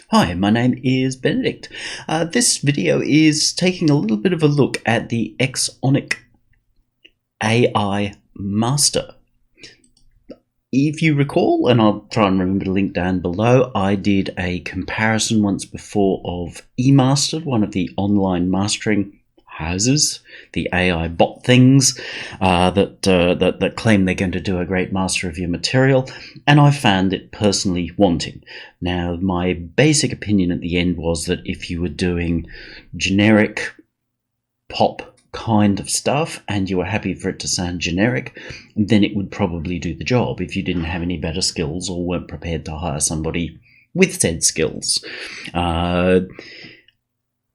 Hi, my name is Benedict. This video is taking a little bit of a look at the exonic AI master. If you recall, and I'll try and remember to link down below, I did a comparison once before of eMastered, one of the online mastering houses, the AI bot things that claim they're going to do a great master of your material, and I found it personally wanting. Now, my basic opinion at the end was that if you were doing generic pop kind of stuff and you were happy for it to sound generic, then it would probably do the job if you didn't have any better skills or weren't prepared to hire somebody with said skills.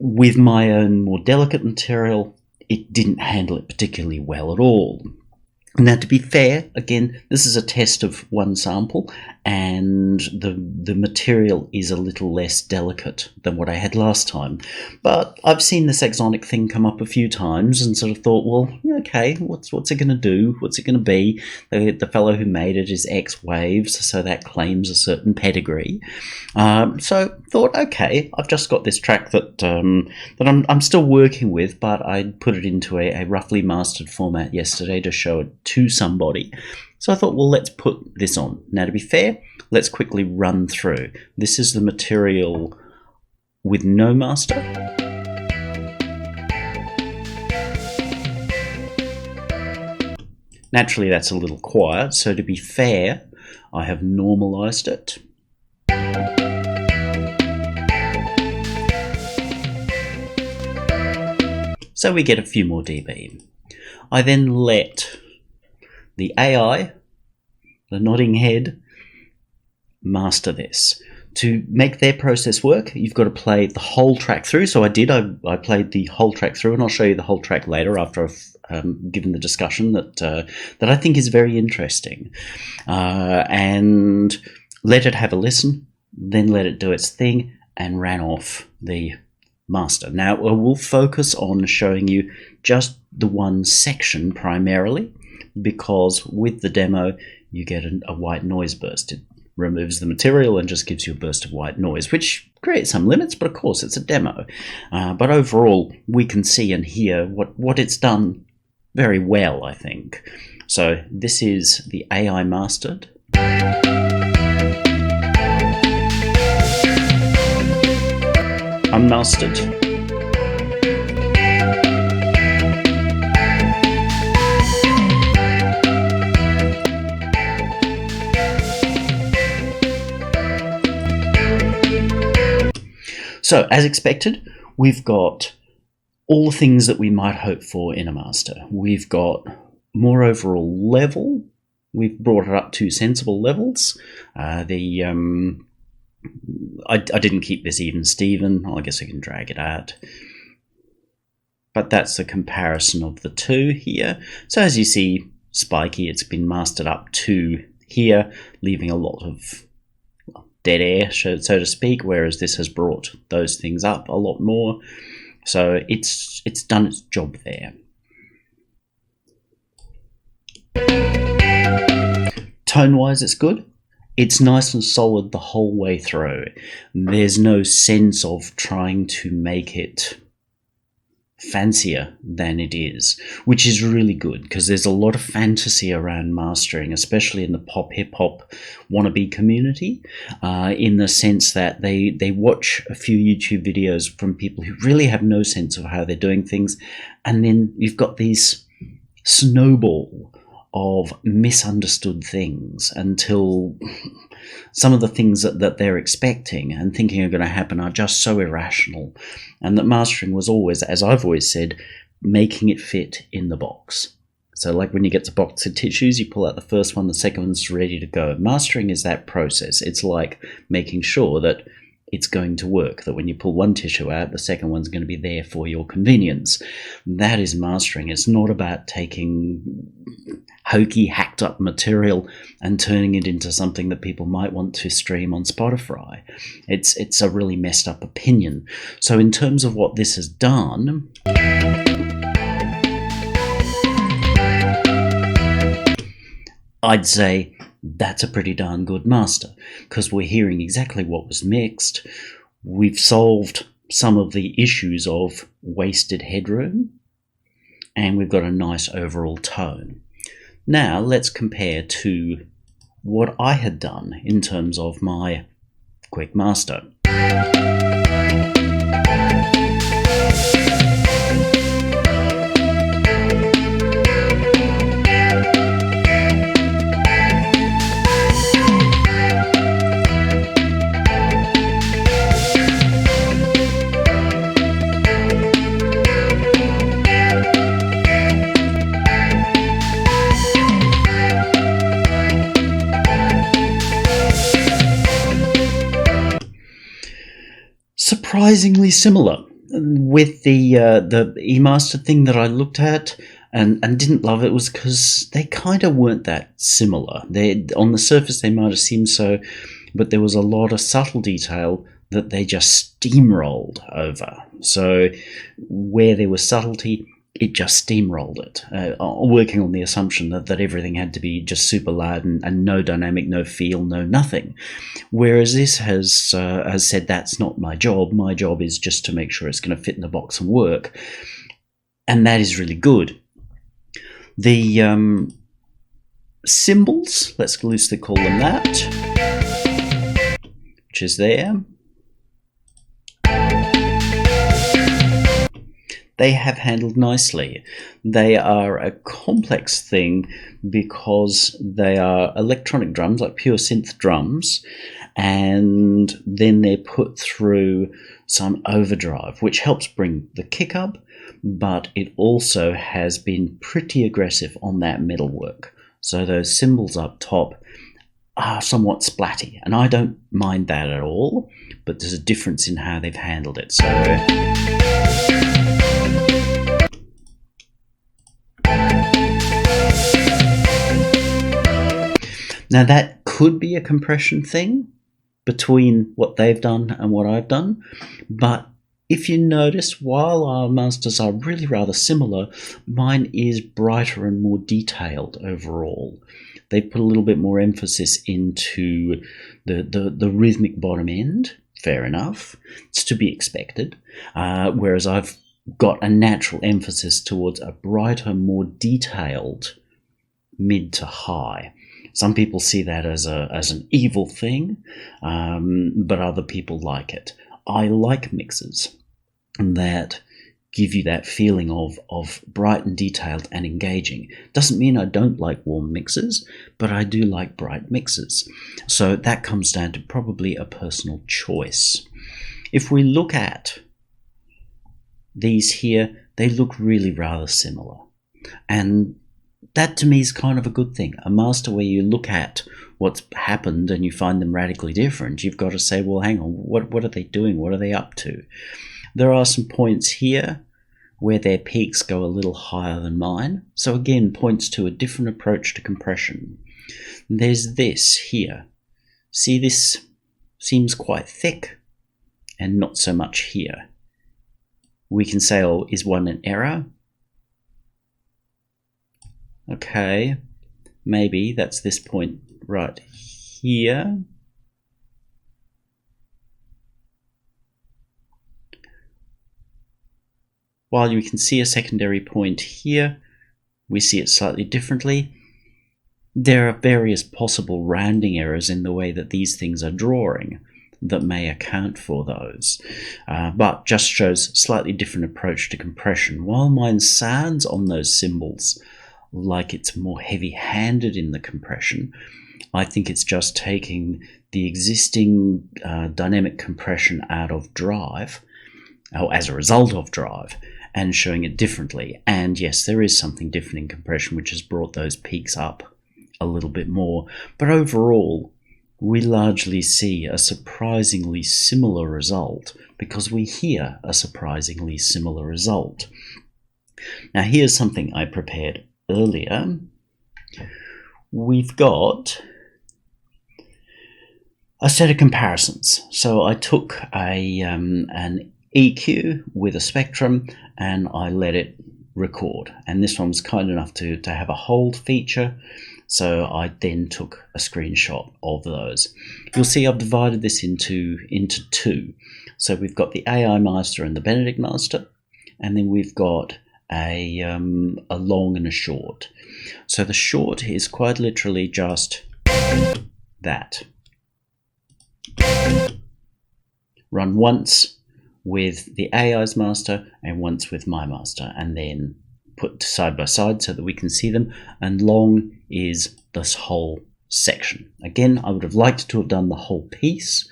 With my own more delicate material, it didn't handle it particularly well at all. Now, to be fair, again, this is a test of one sample, and the material is a little less delicate than what I had last time. But I've seen this exonic thing come up a few times and sort of thought, well, okay, what's it going to do? What's it going to be? The fellow who made it is X-Waves, so that claims a certain pedigree. So thought, okay, I've just got this track that I'm still working with, but I put it into a roughly mastered format yesterday to show it to somebody. So I thought, well, let's put this on. Now, to be fair, let's quickly run through. This is the material with no master. Naturally, that's a little quiet, so to be fair, I have normalized it. So we get a few more dB. I then let the AI, the nodding head, master this. To make their process work, you've got to play the whole track through. So I did. I played the whole track through, and I'll show you the whole track later after I've given the discussion that I think is very interesting. And let it have a listen, then let it do its thing, and ran off the master. Now, we'll focus on showing you just the one section primarily, because with the demo, you get a white noise burst. It removes the material and just gives you a burst of white noise, which creates some limits, but of course it's a demo. But overall, we can see and hear what it's done very well, I think. So this is the AI mastered. Unmastered. So, as expected, we've got all the things that we might hope for in a master. We've got more overall level. We've brought it up to sensible levels. I didn't keep this even Steven. I guess I can drag it out. But that's the comparison of the two here. So as you see, spiky, it's been mastered up to here, leaving a lot of dead air, so to speak, whereas this has brought those things up a lot more. So it's done its job there. Tone-wise, it's good. It's nice and solid the whole way through. There's no sense of trying to make it fancier than it is, which is really good, because there's a lot of fantasy around mastering, especially in the pop hip-hop wannabe community, in the sense that they watch a few YouTube videos from people who really have no sense of how they're doing things, and then you've got these snowball of misunderstood things until some of the things that they're expecting and thinking are going to happen are just so irrational, and that mastering was always, as I've always said, making it fit in the box. So like when you get to box of tissues, you pull out the first one, the second one's ready to go. Mastering is that process. It's like making sure that it's going to work, that when you pull one tissue out, the second one's going to be there for your convenience. That is mastering. It's not about taking hokey, hacked up material and turning it into something that people might want to stream on Spotify. It's a really messed up opinion. So in terms of what this has done, I'd say that's a pretty darn good master, because we're hearing exactly what was mixed. We've solved some of the issues of wasted headroom, and we've got a nice overall tone. Now let's compare to what I had done in terms of my quick master. Surprisingly similar with the eMastered thing that I looked at and didn't love it was because they kind of weren't that similar. They, on the surface they might have seemed so, but there was a lot of subtle detail that they just steamrolled over. So where there was subtlety, it just steamrolled it, working on the assumption that everything had to be just super loud and no dynamic, no feel, no nothing. Whereas this has said that's not my job. My job is just to make sure it's going to fit in the box and work. And that is really good. The symbols, let's loosely call them that, which is there. They have handled nicely. They are a complex thing because they are electronic drums, like pure synth drums, and then they're put through some overdrive, which helps bring the kick up, but it also has been pretty aggressive on that metal work. So those cymbals up top are somewhat splatty, and I don't mind that at all, but there's a difference in how they've handled it. So now that could be a compression thing between what they've done and what I've done, but if you notice, while our masters are really rather similar, mine is brighter and more detailed overall. They put a little bit more emphasis into the rhythmic bottom end, fair enough, it's to be expected, whereas I've got a natural emphasis towards a brighter, more detailed mid to high. Some people see that as an evil thing, but other people like it. I like mixes that give you that feeling of bright and detailed and engaging. Doesn't mean I don't like warm mixes, but I do like bright mixes. So that comes down to probably a personal choice. If we look at these here, they look really rather similar. And that to me is kind of a good thing. A master where you look at what's happened and you find them radically different, you've got to say, well, hang on, what are they doing? What are they up to? There are some points here where their peaks go a little higher than mine. So again, points to a different approach to compression. There's this here. See, this seems quite thick and not so much here. We can say, oh, is one an error? Okay, maybe that's this point right here. While you can see a secondary point here, we see it slightly differently. There are various possible rounding errors in the way that these things are drawing that may account for those, but just shows slightly different approach to compression. While mine sounds on those cymbals like it's more heavy-handed in the compression, I think it's just taking the existing dynamic compression out of drive, or as a result of drive, and showing it differently. And yes, there is something different in compression which has brought those peaks up a little bit more, but overall we largely see a surprisingly similar result because we hear a surprisingly similar result. Now here's something I prepared earlier. We've got a set of comparisons. So I took an EQ with a spectrum and I let it record. And this one was kind enough to have a hold feature. So I then took a screenshot of those. You'll see I've divided this into two. So we've got the AI master and the Benedict master, and then we've got a long and a short. So the short is quite literally just that. Run once with the AI's master and once with my master, and then put side by side so that we can see them. And long is this whole section. Again, I would have liked to have done the whole piece,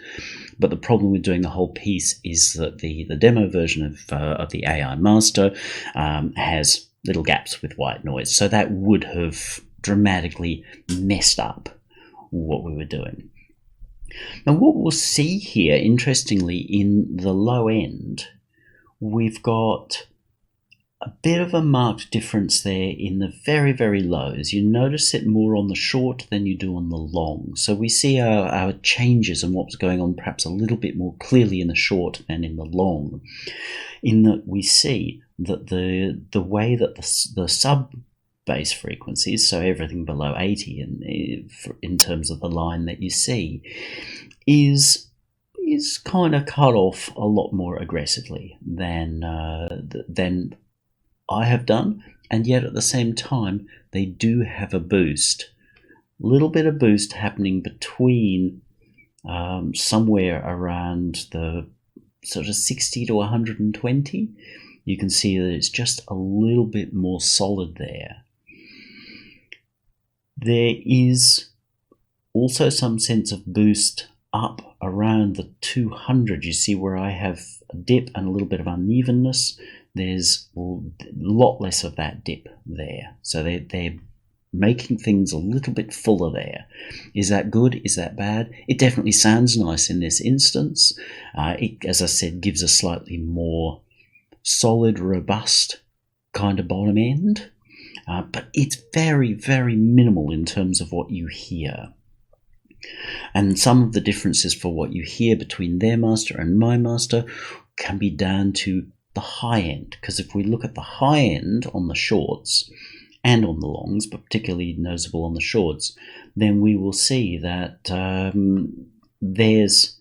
but the problem with doing the whole piece is that the demo version of the AI master has little gaps with white noise, so that would have dramatically messed up what we were doing. Now what we'll see here, interestingly, in the low end, we've got a bit of a marked difference there in the very, very lows. You notice it more on the short than you do on the long. So we see our changes and what's going on perhaps a little bit more clearly in the short than in the long, in that we see that the way that the sub bass frequencies, so everything below 80 in terms of the line that you see, is kind of cut off a lot more aggressively than I have done, and yet at the same time they do have a boost, little bit of boost happening between somewhere around the sort of 60 to 120. You can see that it's just a little bit more solid there. There is also some sense of boost up around the 200. You see where I have a dip and a little bit of unevenness. There's a lot less of that dip there. So they're making things a little bit fuller there. Is that good? Is that bad? It definitely sounds nice in this instance. It, as I said, gives a slightly more solid, robust kind of bottom end. But it's very, very minimal in terms of what you hear. And some of the differences for what you hear between their master and my master can be down to the high end, because if we look at the high end on the shorts and on the longs, but particularly noticeable on the shorts, then we will see that theirs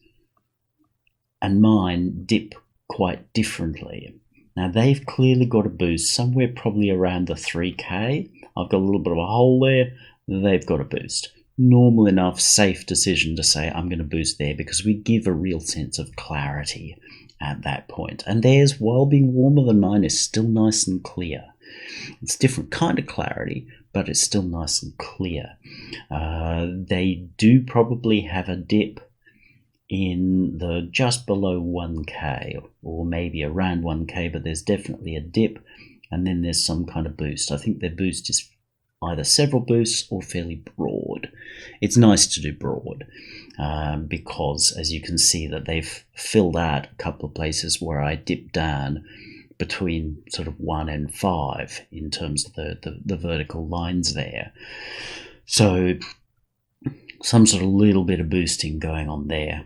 and mine dip quite differently. Now they've clearly got a boost somewhere probably around the 3K. I've got a little bit of a hole there. They've got a boost. Normal enough, safe decision to say I'm going to boost there, because we give a real sense of clarity at that point. And theirs, while being warmer than mine, is still nice and clear. It's a different kind of clarity, but it's still nice and clear. They do probably have a dip in the just below 1K, or maybe around 1K, but there's definitely a dip, and then there's some kind of boost. I think their boost is either several boosts or fairly broad. It's nice to do broad because, as you can see, that they've filled out a couple of places where I dipped down between sort of 1 and 5 in terms of the vertical lines there. So some sort of little bit of boosting going on there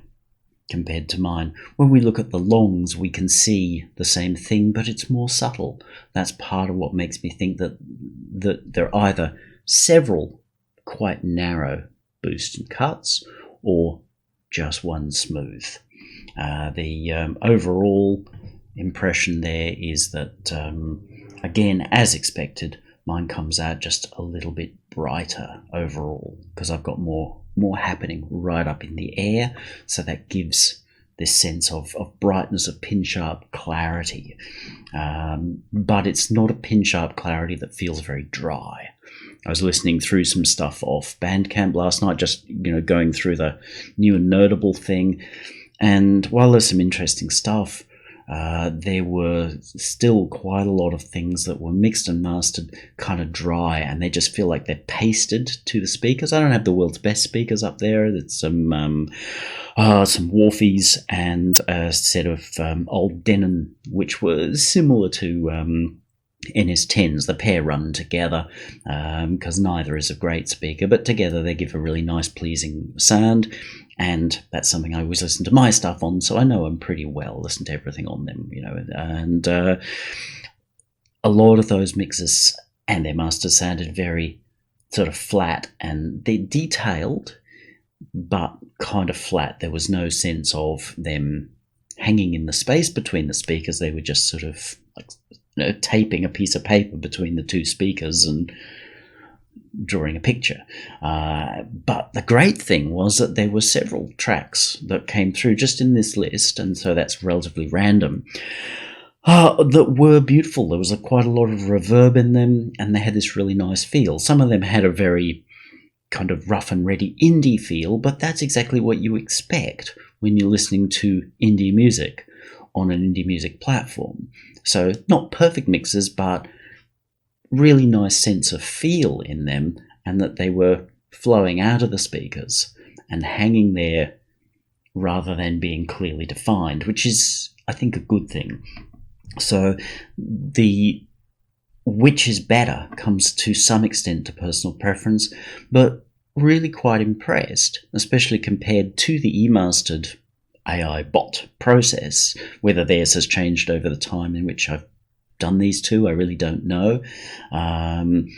compared to mine. When we look at the longs, we can see the same thing, but it's more subtle. That's part of what makes me think that there are either several quite narrow boost and cuts, or just one smooth. The overall impression there is that, again, as expected, mine comes out just a little bit brighter overall, because I've got more happening right up in the air, so that gives this sense of brightness, of pin-sharp clarity. But it's not a pin-sharp clarity that feels very dry. I was listening through some stuff off Bandcamp last night, just going through the new and notable thing, and while there's some interesting stuff, there were still quite a lot of things that were mixed and mastered kind of dry, and they just feel like they're pasted to the speakers. I don't have the world's best speakers up there. It's some Wharfies and a set of old Denon, which were similar to NS10s. The pair run together because neither is a great speaker, but together they give a really nice, pleasing sound. And that's something I always listen to my stuff on, so I know them pretty well, listen to everything on them, and a lot of those mixes and their masters sounded very sort of flat, and they're detailed, but kind of flat. There was no sense of them hanging in the space between the speakers. They were just sort of like, taping a piece of paper between the two speakers and drawing a picture. But the great thing was that there were several tracks that came through just in this list, and so that's relatively random, that were beautiful. There was quite a lot of reverb in them, and they had this really nice feel. Some of them had a very kind of rough and ready indie feel, but that's exactly what you expect when you're listening to indie music on an indie music platform. So not perfect mixes, but really nice sense of feel in them, and that they were flowing out of the speakers and hanging there rather than being clearly defined, which is, I think, a good thing. So the which is better comes to some extent to personal preference, but really quite impressed, especially compared to the eMastered AI bot process. Whether theirs has changed over the time in which I've done these two, I really don't know. I'm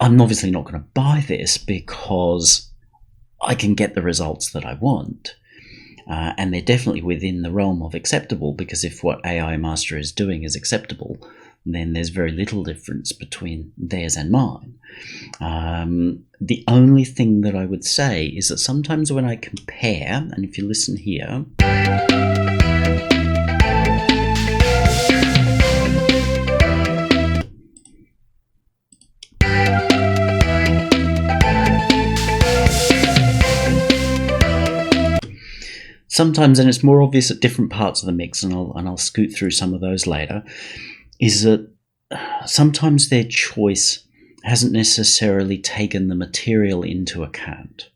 obviously not going to buy this because I can get the results that I want. And they're definitely within the realm of acceptable, because if what AI Master is doing is acceptable, then there's very little difference between theirs and mine. The only thing that I would say is that sometimes when I compare, and if you listen here, sometimes, and it's more obvious at different parts of the mix, and I'll scoot through some of those later, is that sometimes their choice hasn't necessarily taken the material into account.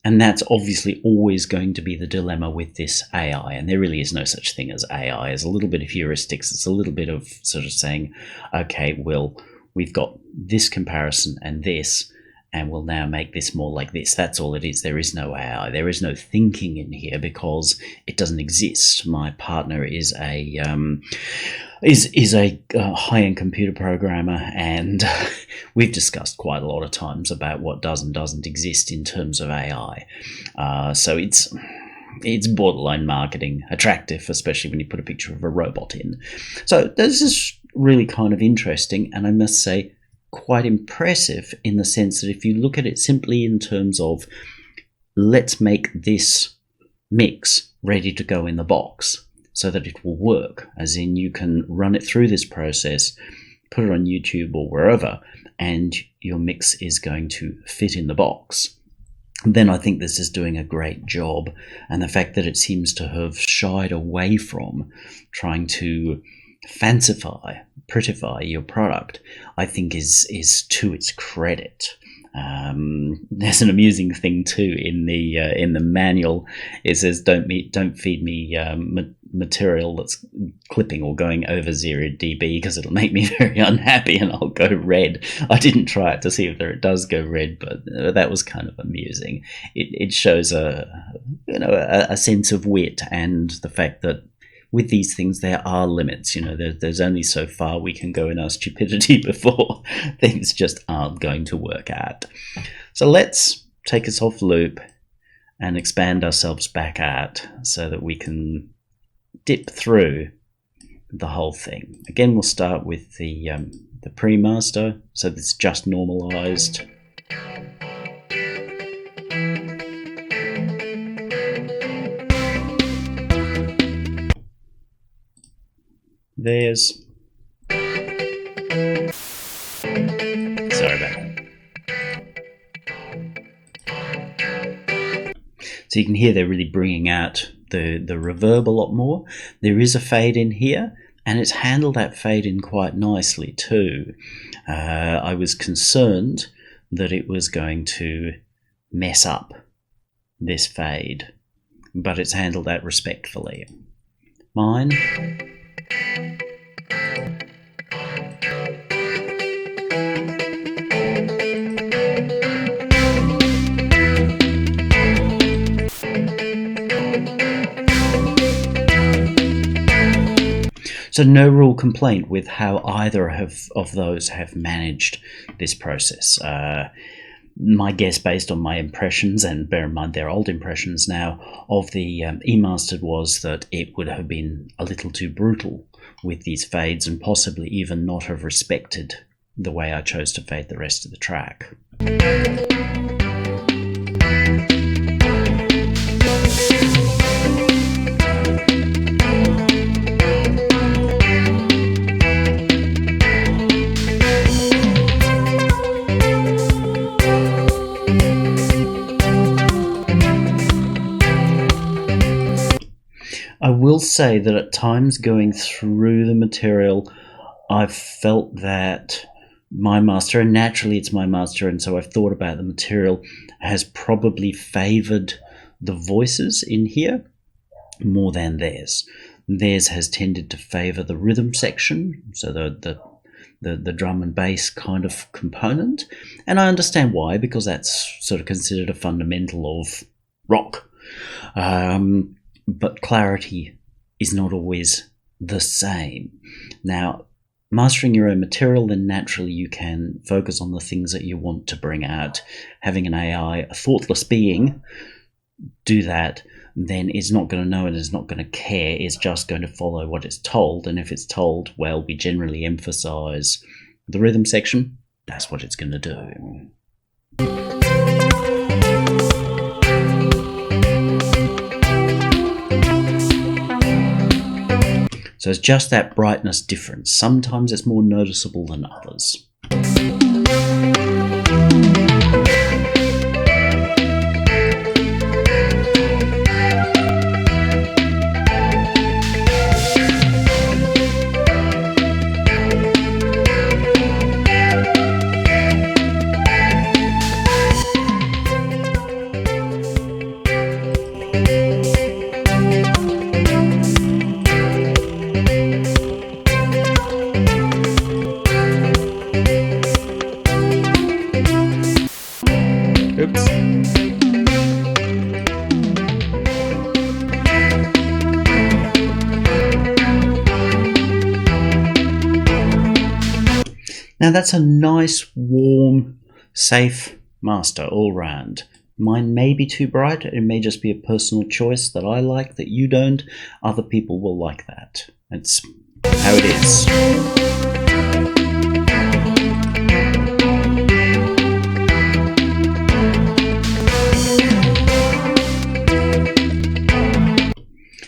And that's obviously always going to be the dilemma with this AI, and there really is no such thing as AI. It's a little bit of heuristics. It's a little bit of sort of saying, okay, well, we've got this comparison and this, and we'll now make this more like this. That's all it is. There is no AI. There is no thinking in here because it doesn't exist. My partner is a high-end computer programmer, and we've discussed quite a lot of times about what does and doesn't exist in terms of AI. So it's borderline marketing attractive, especially when you put a picture of a robot in. So this is really kind of interesting, and I must say quite impressive in the sense that if you look at it simply in terms of let's make this mix ready to go in the box so that it will work, as in you can run it through this process, put it on YouTube or wherever, and your mix is going to fit in the box, then I think this is doing a great job. And the fact that it seems to have shied away from trying to fancify, prettify your product, I think is to its credit. There's an amusing thing too in the manual. It says don't feed me material that's clipping or going over 0 dB because it'll make me very unhappy and I'll go red. I didn't try it to see if it does go red, but that was kind of amusing. It shows a sense of wit and the fact that with these things, there are limits. There's only so far we can go in our stupidity before things just aren't going to work out. So let's take us off loop and expand ourselves back out so that we can dip through the whole thing. Again, we'll start with the pre-master. So this is just normalized. Sorry about that. So you can hear they're really bringing out the reverb a lot more. There is a fade in here, and it's handled that fade in quite nicely too. I was concerned that it was going to mess up this fade, but it's handled that respectfully. Mine. So no real complaint with how either of those have managed this process. My guess, based on my impressions, and bear in mind they're old impressions now, of the eMastered was that it would have been a little too brutal with these fades and possibly even not have respected the way I chose to fade the rest of the track. I will say that at times going through the material, I've felt that my master, and naturally it's my master, and so I've thought about the material, has probably favoured the voices in here more than theirs. Theirs has tended to favour the rhythm section, so the drum and bass kind of component, and I understand why, because that's sort of considered a fundamental of rock. But clarity is not always the same. Now, mastering your own material, then naturally you can focus on the things that you want to bring out. Having an AI, a thoughtless being, do that, then it's not going to know and it's not going to care. It's just going to follow what it's told. And if it's told, well, we generally emphasize the rhythm section. That's what it's going to do. So it's just that brightness difference. Sometimes it's more noticeable than others. Now that's a nice, warm, safe master all round. Mine may be too bright, it may just be a personal choice that I like, that you don't. Other people will like that. It's how it is.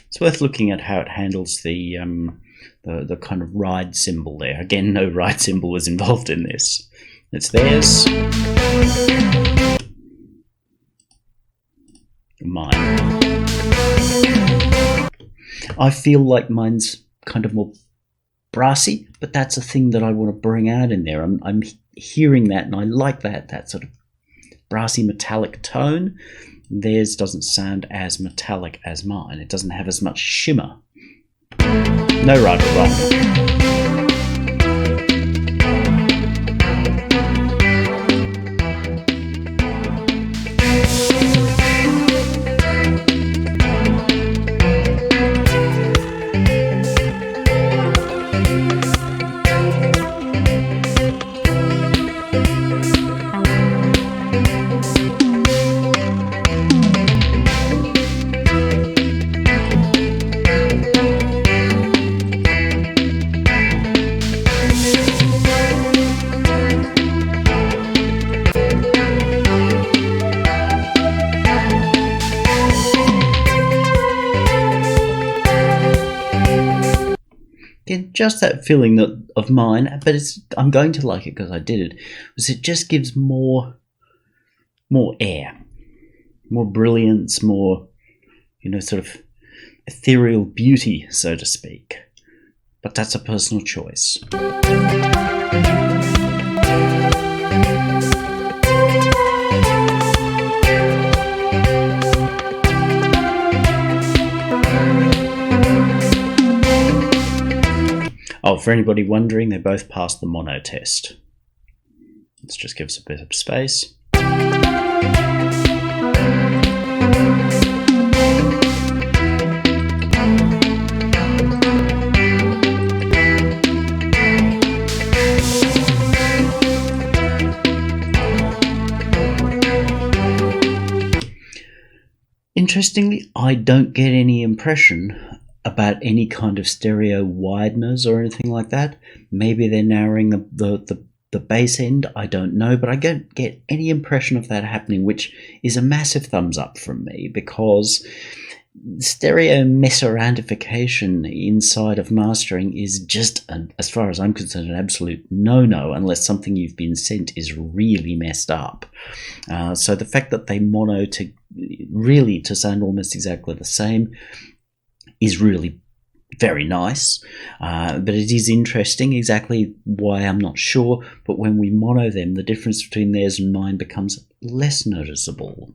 It's worth looking at how it handles the kind of ride cymbal there. Again, no ride cymbal was involved in this. It's theirs. Mine. I feel like mine's kind of more brassy, but that's a thing that I want to bring out in there. I'm hearing that, and I like that sort of brassy metallic tone. Theirs doesn't sound as metallic as mine. It doesn't have as much shimmer. No right or wrong. Again, just that feeling of mine, but I'm going to like it because I did it, was it just gives more air, more brilliance, more, sort of ethereal beauty, so to speak. But that's a personal choice. Oh, for anybody wondering, they both passed the mono test. Let's just give us a bit of space. Interestingly, I don't get any impression about any kind of stereo wideners or anything like that. Maybe they're narrowing the bass end, I don't know, but I don't get any impression of that happening, which is a massive thumbs up from me, because stereo messerandification inside of mastering is just, as far as I'm concerned, an absolute no-no unless something you've been sent is really messed up. So the fact that they mono to sound almost exactly the same is really very nice, but it is interesting. Exactly why, I'm not sure, but when we mono them, the difference between theirs and mine becomes less noticeable.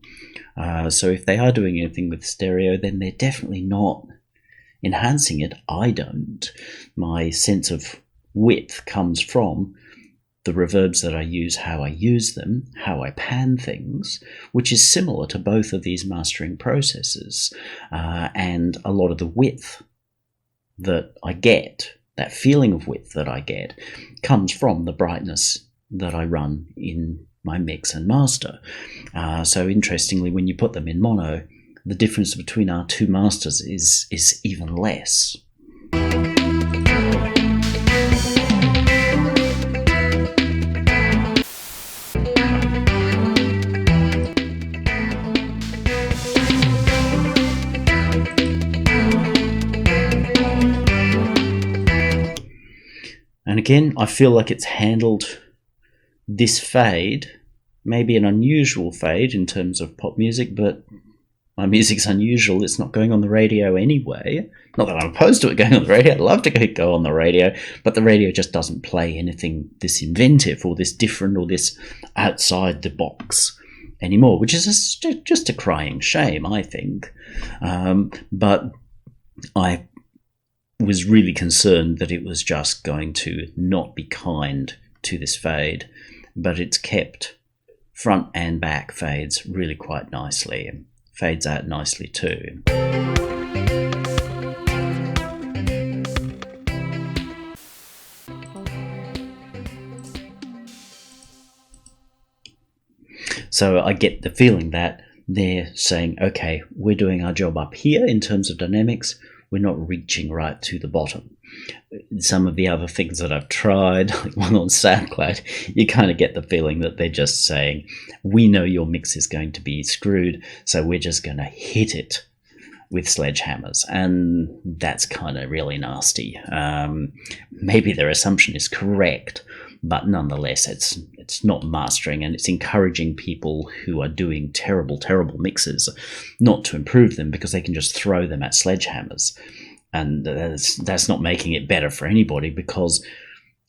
So if they are doing anything with stereo, then they're definitely not enhancing it. I don't. My sense of width comes from the reverbs that I use, how I use them, how I pan things, which is similar to both of these mastering processes. And a lot of the width that I get, that feeling of width that I get, comes from the brightness that I run in my mix and master. So interestingly, when you put them in mono, the difference between our two masters is even less. And again, I feel like it's handled this fade, maybe an unusual fade in terms of pop music, but my music's unusual. It's not going on the radio anyway. Not that I'm opposed to it going on the radio. I'd love to go on the radio, but the radio just doesn't play anything this inventive or this different or this outside the box anymore, which is just a crying shame, I think. But I was really concerned that it was just going to not be kind to this fade, but it's kept front and back fades really quite nicely, and fades out nicely too. So I get the feeling that they're saying, okay, we're doing our job up here in terms of dynamics, we're not reaching right to the bottom. Some of the other things that I've tried, like one on SoundCloud, you kind of get the feeling that they're just saying, we know your mix is going to be screwed, so we're just going to hit it with sledgehammers. And that's kind of really nasty. Maybe their assumption is correct, but nonetheless, it's not mastering, and it's encouraging people who are doing terrible, terrible mixes not to improve them because they can just throw them at sledgehammers. And that's not making it better for anybody, because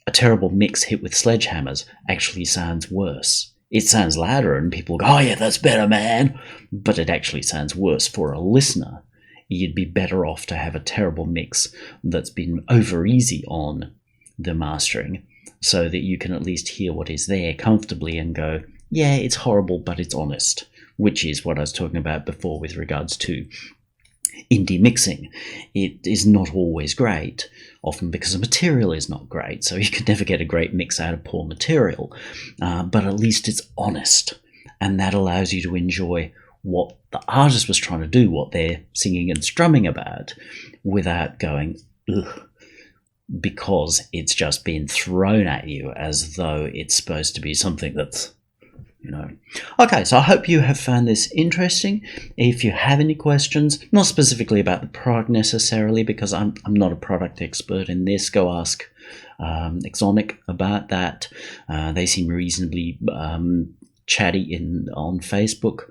a terrible mix hit with sledgehammers actually sounds worse. It sounds louder and people go, oh yeah, that's better, man. But it actually sounds worse for a listener. You'd be better off to have a terrible mix that's been over easy on the mastering, so that you can at least hear what is there comfortably and go, yeah, it's horrible, but it's honest, which is what I was talking about before with regards to indie mixing. It is not always great, often because the material is not great, so you can never get a great mix out of poor material, but at least it's honest, and that allows you to enjoy what the artist was trying to do, what they're singing and strumming about, without going, ugh, because it's just been thrown at you as though it's supposed to be something that's, you know. Okay, so I hope you have found this interesting. If you have any questions, not specifically about the product necessarily, because I'm not a product expert in this, go ask Exonic about that. They seem reasonably chatty on Facebook,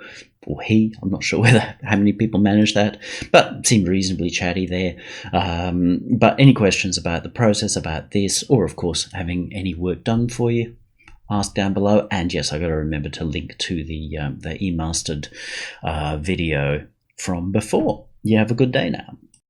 or I'm not sure how many people manage that, but seem reasonably chatty there. But any questions about the process, about this, or of course having any work done for you, ask down below. And yes, I got to remember to link to the eMastered video from before. You have a good day now.